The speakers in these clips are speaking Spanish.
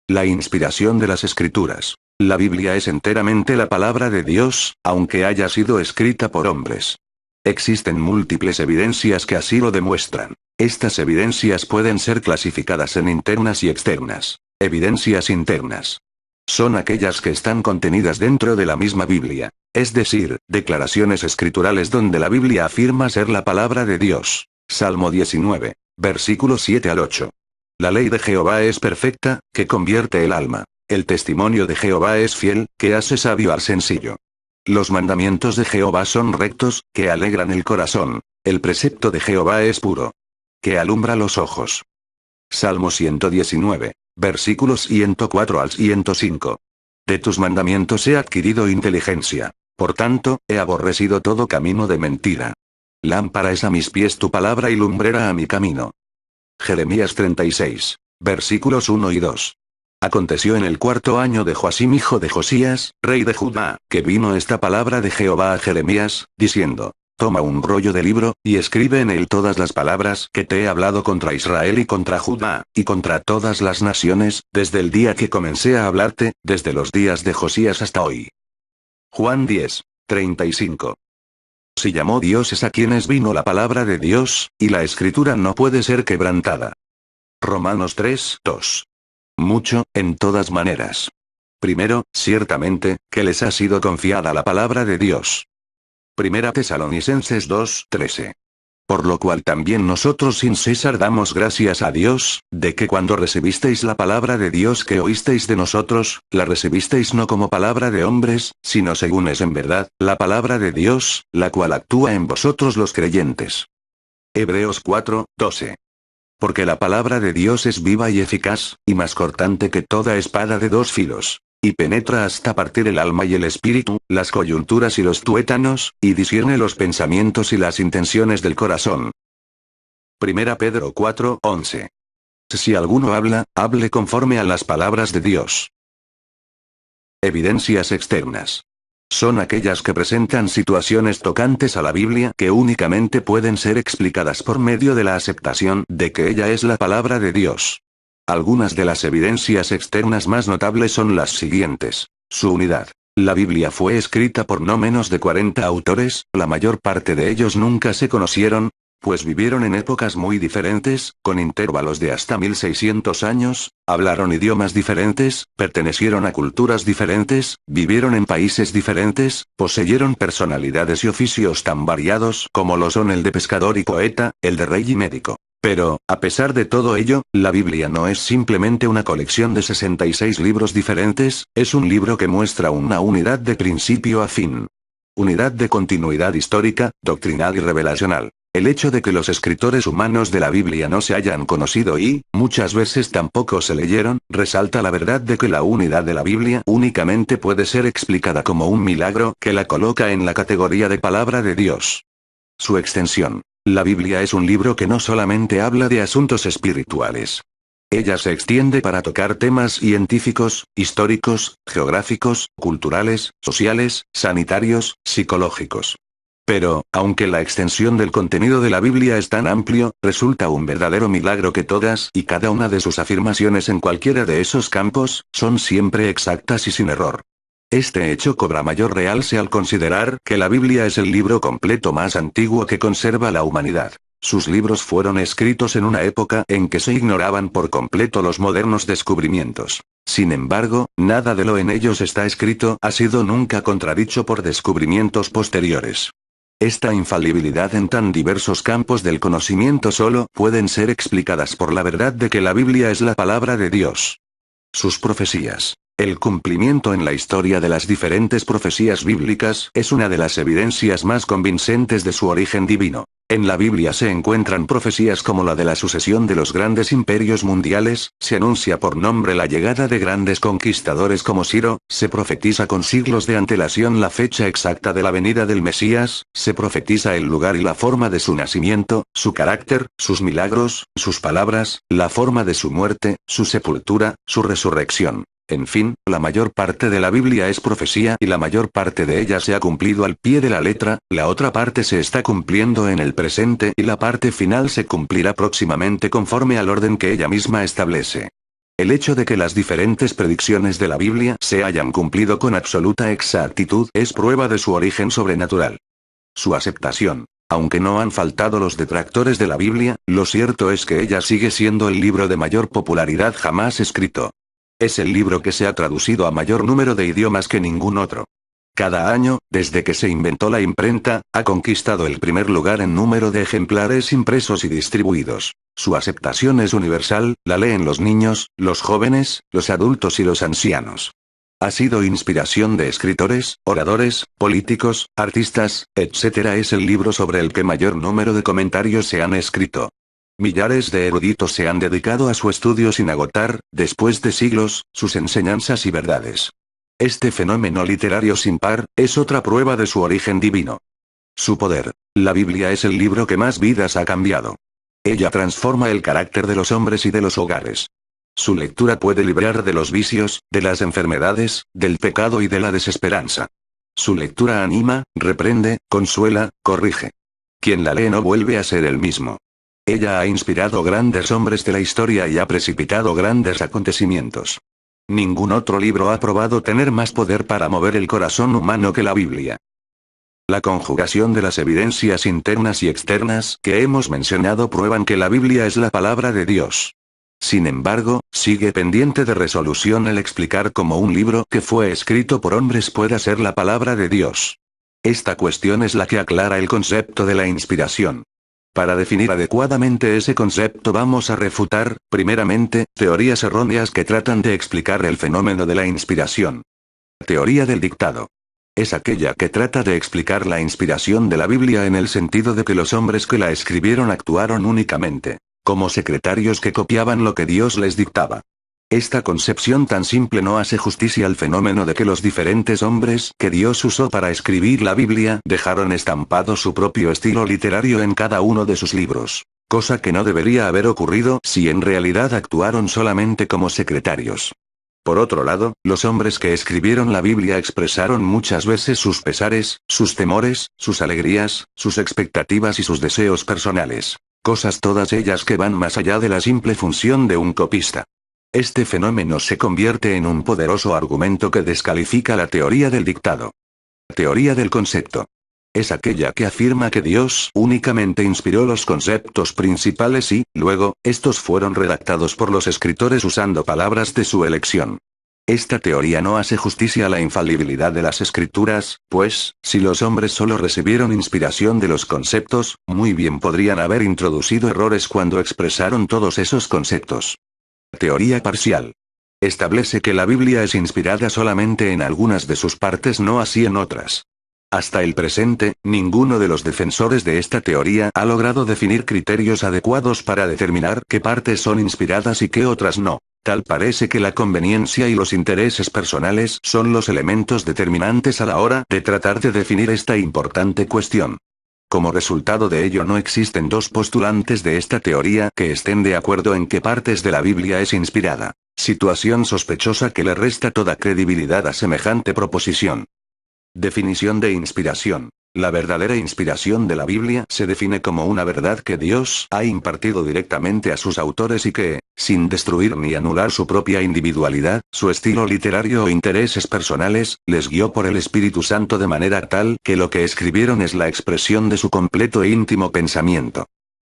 La inspiración de las Escrituras. La Biblia es enteramente la palabra de Dios, aunque haya sido escrita por hombres. Existen múltiples evidencias que así lo demuestran. Estas evidencias pueden ser clasificadas en internas y externas. Evidencias internas. Son aquellas que están contenidas dentro de la misma Biblia. Es decir, declaraciones escriturales donde la Biblia afirma ser la palabra de Dios. Salmo 19, versículos 7 al 8. La ley de Jehová es perfecta, que convierte el alma. El testimonio de Jehová es fiel, que hace sabio al sencillo. Los mandamientos de Jehová son rectos, que alegran el corazón. El precepto de Jehová es puro, que alumbra los ojos. Salmo 119, versículos 104 al 105. De tus mandamientos he adquirido inteligencia. Por tanto, he aborrecido todo camino de mentira. Lámpara es a mis pies tu palabra y lumbrera a mi camino. Jeremías 36, versículos 1 y 2. Aconteció en el 4º año de Joacim hijo de Josías, rey de Judá, que vino esta palabra de Jehová a Jeremías, diciendo: Toma un rollo de libro, y escribe en él todas las palabras que te he hablado contra Israel y contra Judá, y contra todas las naciones, desde el día que comencé a hablarte, desde los días de Josías hasta hoy. Juan 10, 35. Si llamó Dios es a quienes vino la palabra de Dios, y la escritura no puede ser quebrantada. Romanos 3, 2. Mucho, en todas maneras. Primero, ciertamente, que les ha sido confiada la palabra de Dios. Primera Tesalonicenses 2, 13. Por lo cual también nosotros sin cesar damos gracias a Dios, de que cuando recibisteis la palabra de Dios que oísteis de nosotros, la recibisteis no como palabra de hombres, sino según es en verdad, la palabra de Dios, la cual actúa en vosotros los creyentes. Hebreos 4, 12. Porque la palabra de Dios es viva y eficaz, y más cortante que toda espada de dos filos. Y penetra hasta partir el alma y el espíritu, las coyunturas y los tuétanos, y discierne los pensamientos y las intenciones del corazón. Primera Pedro 4, 11. Si alguno habla, hable conforme a las palabras de Dios. Evidencias externas. Son aquellas que presentan situaciones tocantes a la Biblia que únicamente pueden ser explicadas por medio de la aceptación de que ella es la palabra de Dios. Algunas de las evidencias externas más notables son las siguientes. Su unidad. La Biblia fue escrita por no menos de 40 autores, la mayor parte de ellos nunca se conocieron, pues vivieron en épocas muy diferentes, con intervalos de hasta 1600 años, hablaron idiomas diferentes, pertenecieron a culturas diferentes, vivieron en países diferentes, poseyeron personalidades y oficios tan variados como lo son el de pescador y poeta, el de rey y médico. Pero, a pesar de todo ello, la Biblia no es simplemente una colección de 66 libros diferentes, es un libro que muestra una unidad de principio a fin. Unidad de continuidad histórica, doctrinal y revelacional. El hecho de que los escritores humanos de la Biblia no se hayan conocido y, muchas veces tampoco se leyeron, resalta la verdad de que la unidad de la Biblia únicamente puede ser explicada como un milagro que la coloca en la categoría de palabra de Dios. Su extensión. La Biblia es un libro que no solamente habla de asuntos espirituales. Ella se extiende para tocar temas científicos, históricos, geográficos, culturales, sociales, sanitarios, psicológicos. Pero, aunque la extensión del contenido de la Biblia es tan amplio, resulta un verdadero milagro que todas y cada una de sus afirmaciones en cualquiera de esos campos, son siempre exactas y sin error. Este hecho cobra mayor realce al considerar que la Biblia es el libro completo más antiguo que conserva la humanidad. Sus libros fueron escritos en una época en que se ignoraban por completo los modernos descubrimientos. Sin embargo, nada de lo en ellos está escrito ha sido nunca contradicho por descubrimientos posteriores. Esta infalibilidad en tan diversos campos del conocimiento solo pueden ser explicadas por la verdad de que la Biblia es la palabra de Dios. Sus profecías. El cumplimiento en la historia de las diferentes profecías bíblicas es una de las evidencias más convincentes de su origen divino. En la Biblia se encuentran profecías como la de la sucesión de los grandes imperios mundiales, se anuncia por nombre la llegada de grandes conquistadores como Ciro, se profetiza con siglos de antelación la fecha exacta de la venida del Mesías, se profetiza el lugar y la forma de su nacimiento, su carácter, sus milagros, sus palabras, la forma de su muerte, su sepultura, su resurrección. En fin, la mayor parte de la Biblia es profecía y la mayor parte de ella se ha cumplido al pie de la letra, la otra parte se está cumpliendo en el presente y la parte final se cumplirá próximamente conforme al orden que ella misma establece. El hecho de que las diferentes predicciones de la Biblia se hayan cumplido con absoluta exactitud es prueba de su origen sobrenatural. Su aceptación. Aunque no han faltado los detractores de la Biblia, lo cierto es que ella sigue siendo el libro de mayor popularidad jamás escrito. Es el libro que se ha traducido a mayor número de idiomas que ningún otro. Cada año, desde que se inventó la imprenta, ha conquistado el primer lugar en número de ejemplares impresos y distribuidos. Su aceptación es universal, la leen los niños, los jóvenes, los adultos y los ancianos. Ha sido inspiración de escritores, oradores, políticos, artistas, etc. Es el libro sobre el que mayor número de comentarios se han escrito. Millares de eruditos se han dedicado a su estudio sin agotar, después de siglos, sus enseñanzas y verdades. Este fenómeno literario sin par, es otra prueba de su origen divino. Su poder. La Biblia es el libro que más vidas ha cambiado. Ella transforma el carácter de los hombres y de los hogares. Su lectura puede librar de los vicios, de las enfermedades, del pecado y de la desesperanza. Su lectura anima, reprende, consuela, corrige. Quien la lee no vuelve a ser el mismo. Ella ha inspirado grandes hombres de la historia y ha precipitado grandes acontecimientos. Ningún otro libro ha probado tener más poder para mover el corazón humano que la Biblia. La conjugación de las evidencias internas y externas que hemos mencionado prueban que la Biblia es la palabra de Dios. Sin embargo, sigue pendiente de resolución el explicar cómo un libro que fue escrito por hombres pueda ser la palabra de Dios. Esta cuestión es la que aclara el concepto de la inspiración. Para definir adecuadamente ese concepto vamos a refutar, primeramente, teorías erróneas que tratan de explicar el fenómeno de la inspiración. Teoría del dictado. Es aquella que trata de explicar la inspiración de la Biblia en el sentido de que los hombres que la escribieron actuaron únicamente como secretarios que copiaban lo que Dios les dictaba. Esta concepción tan simple no hace justicia al fenómeno de que los diferentes hombres que Dios usó para escribir la Biblia dejaron estampado su propio estilo literario en cada uno de sus libros, cosa que no debería haber ocurrido si en realidad actuaron solamente como secretarios. Por otro lado, los hombres que escribieron la Biblia expresaron muchas veces sus pesares, sus temores, sus alegrías, sus expectativas y sus deseos personales, cosas todas ellas que van más allá de la simple función de un copista. Este fenómeno se convierte en un poderoso argumento que descalifica la teoría del dictado. Teoría del concepto. Es aquella que afirma que Dios únicamente inspiró los conceptos principales y, luego, estos fueron redactados por los escritores usando palabras de su elección. Esta teoría no hace justicia a la infalibilidad de las escrituras, pues, si los hombres solo recibieron inspiración de los conceptos, muy bien podrían haber introducido errores cuando expresaron todos esos conceptos. Teoría parcial. Establece que la Biblia es inspirada solamente en algunas de sus partes, no así en otras. Hasta el presente, ninguno de los defensores de esta teoría ha logrado definir criterios adecuados para determinar qué partes son inspiradas y qué otras no. Tal parece que la conveniencia y los intereses personales son los elementos determinantes a la hora de tratar de definir esta importante cuestión. Como resultado de ello no existen dos postulantes de esta teoría que estén de acuerdo en qué partes de la Biblia es inspirada. Situación sospechosa que le resta toda credibilidad a semejante proposición. Definición de inspiración. La verdadera inspiración de la Biblia se define como una verdad que Dios ha impartido directamente a sus autores y que, sin destruir ni anular su propia individualidad, su estilo literario o intereses personales, les guió por el Espíritu Santo de manera tal que lo que escribieron es la expresión de su completo e íntimo pensamiento.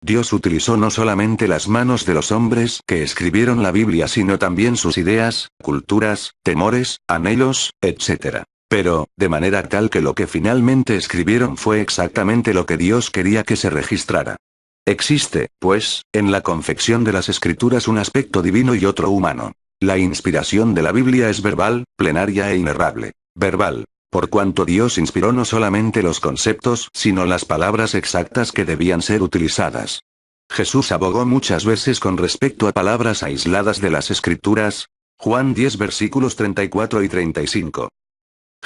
Dios utilizó no solamente las manos de los hombres que escribieron la Biblia, sino también sus ideas, culturas, temores, anhelos, etc. Pero, de manera tal que lo que finalmente escribieron fue exactamente lo que Dios quería que se registrara. Existe, pues, en la confección de las escrituras un aspecto divino y otro humano. La inspiración de la Biblia es verbal, plenaria e inerrable. Verbal, por cuanto Dios inspiró no solamente los conceptos, sino las palabras exactas que debían ser utilizadas. Jesús abogó muchas veces con respecto a palabras aisladas de las escrituras. Juan 10 versículos 34 y 35.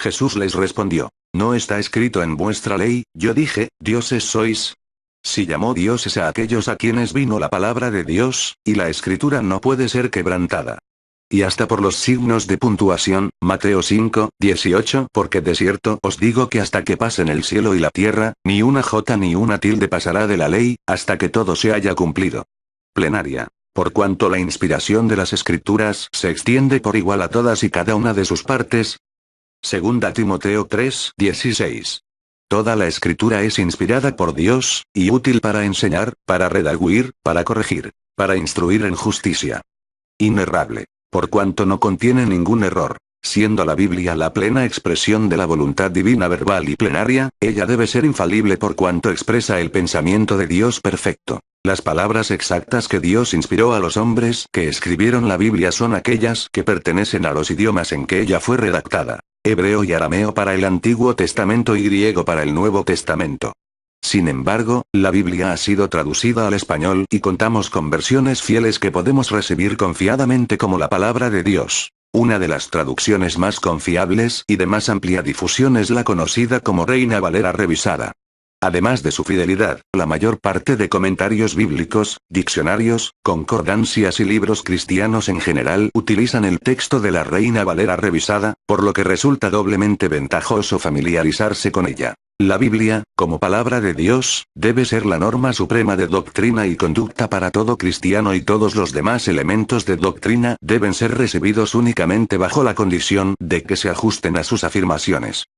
Jesús les respondió: ¿no está escrito en vuestra ley, yo dije, dioses sois? Si llamó dioses a aquellos a quienes vino la palabra de Dios, y la escritura no puede ser quebrantada. Y hasta por los signos de puntuación, Mateo 5, 18, porque de cierto os digo que hasta que pasen el cielo y la tierra, ni una jota ni una tilde pasará de la ley, hasta que todo se haya cumplido. Plenaria. Por cuanto la inspiración de las Escrituras se extiende por igual a todas y cada una de sus partes. Segunda Timoteo 3:16. Toda la Escritura es inspirada por Dios, y útil para enseñar, para redarguir, para corregir, para instruir en justicia. Inerrable. Por cuanto no contiene ningún error. Siendo la Biblia la plena expresión de la voluntad divina verbal y plenaria, ella debe ser infalible por cuanto expresa el pensamiento de Dios perfecto. Las palabras exactas que Dios inspiró a los hombres que escribieron la Biblia son aquellas que pertenecen a los idiomas en que ella fue redactada: hebreo y arameo para el Antiguo Testamento y griego para el Nuevo Testamento. Sin embargo, la Biblia ha sido traducida al español y contamos con versiones fieles que podemos recibir confiadamente como la palabra de Dios. Una de las traducciones más confiables y de más amplia difusión es la conocida como Reina Valera revisada. Además de su fidelidad, la mayor parte de comentarios bíblicos, diccionarios, concordancias y libros cristianos en general utilizan el texto de la Reina Valera revisada, por lo que resulta doblemente ventajoso familiarizarse con ella. La Biblia, como palabra de Dios, debe ser la norma suprema de doctrina y conducta para todo cristiano, y todos los demás elementos de doctrina deben ser recibidos únicamente bajo la condición de que se ajusten a sus afirmaciones.